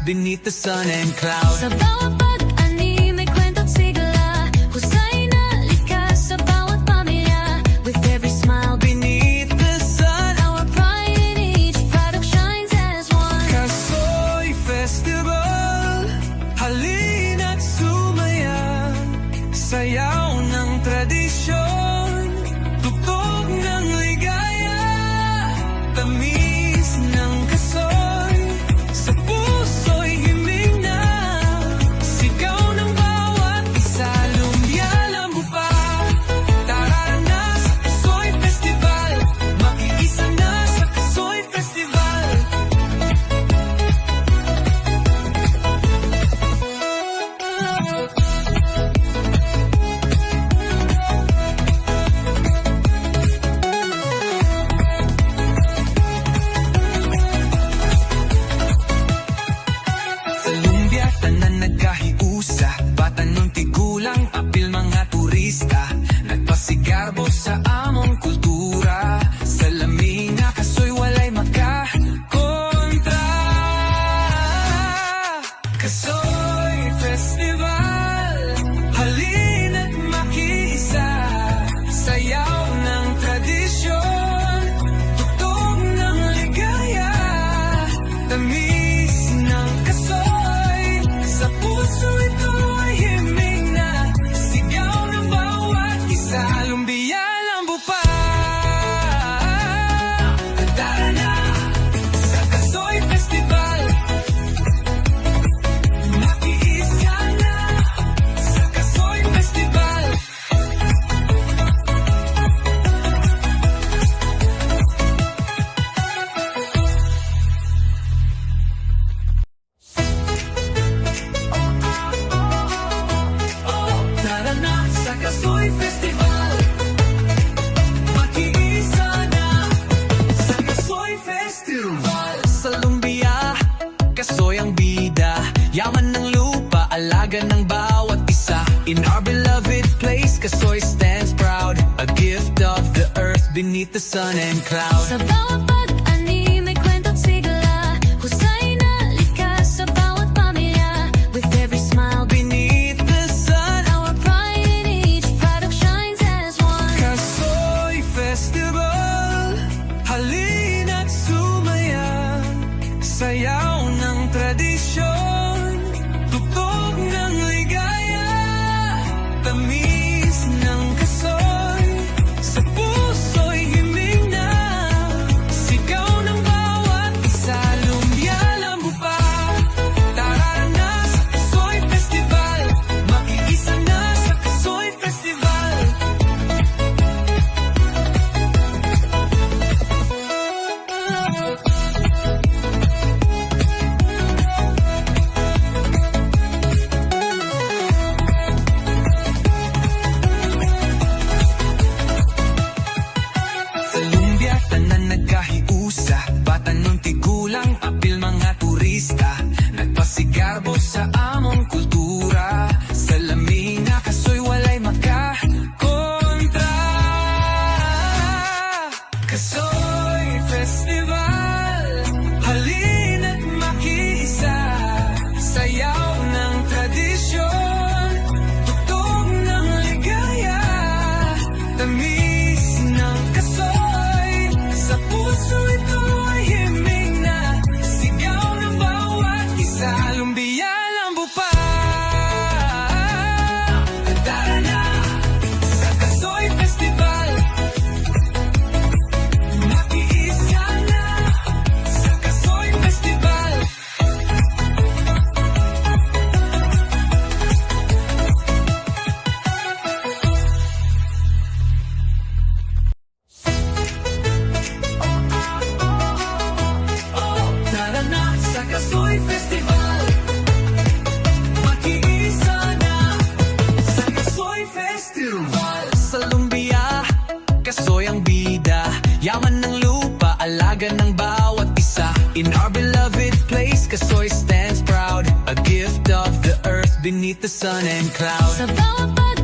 beneath the sun and clouds. Sa bawat pag-ani may kwento't sigla, husay na likas sa bawat pamilya. With every smile Beneath the sun, our pride in each product shines as one. Kasoy Festival, halina't sumaya, sayaw ng tradisyon, tugtog ng ligaya, tamis ng kasoy, sa puso'y himig na, sigaw ng bawat isa, lumyalambo pa. Tara na sa Kasoy Festival, makiisa na sa Kasoy Festival. Sa lumbia, tanan nagkahiusa, bata nun tigulang, apil mga turista, nagpasigarbo sa among kultura, sa laming nga kasoy walay makakontra. Kasoy Festival, halina't makiisa, sayaw ng tradisyon, tugtog ng ligaya, tamis ng kasoy, sa puso ito ay himig na, sigaw ng bawat isa, lumbiyalambo pa. Tara na sa Kasoy Festival, makiisa na sa Kasoy Festival. Tara na sa Kasoy Festival, makiisa na sa Kasoy Festival. Sa lumbia, kasoy ang bida, yaman ng lupa, alaga ng bawat isa. In our beloved place, Kasoy stands proud, a gift of the earth beneath the sun and clouds. Sa bawat pag-ani may kwento't sigla, husay na likas sa bawat pamilya. With every smile Beneath the sun, our pride in each product shines as one. Kasoy Festival, halina't sumaya, sayaw ng tradisyon, tugtog ng ligaya, tamis ng kasoy, sa puso'y himig na, sigaw ng bawat isa, lumyalambo pa. Tara na sa Kasoy Festival, makiisa na sa Kasoy Festival. Sa lumbia, tanan nagkahiusa, bata nun tigulang, apil mga turista, nagpasigarbo sa among kultura, sa laming nga kasoy walay makakontra. Kasoy Festival, halina't makiisa, sayaw ng tradisyon, tugtog ng ligaya, tamis ng kasoy, sa puso ito ay himig na, sigaw ng bawat isa, lumbiyalambo pa. Tara na sa Kasoy Festival, makiisa na sa Kasoy Festival. Tara na sa Kasoy Festival, makiisa na sa Kasoy Festival. Sa lumbia, kasoy ang bida, yaman ng lupa, alaga ng bawat isa. In our beloved place, Kasoy stands proud, a gift of the earth beneath the sun and clouds. Sa bawat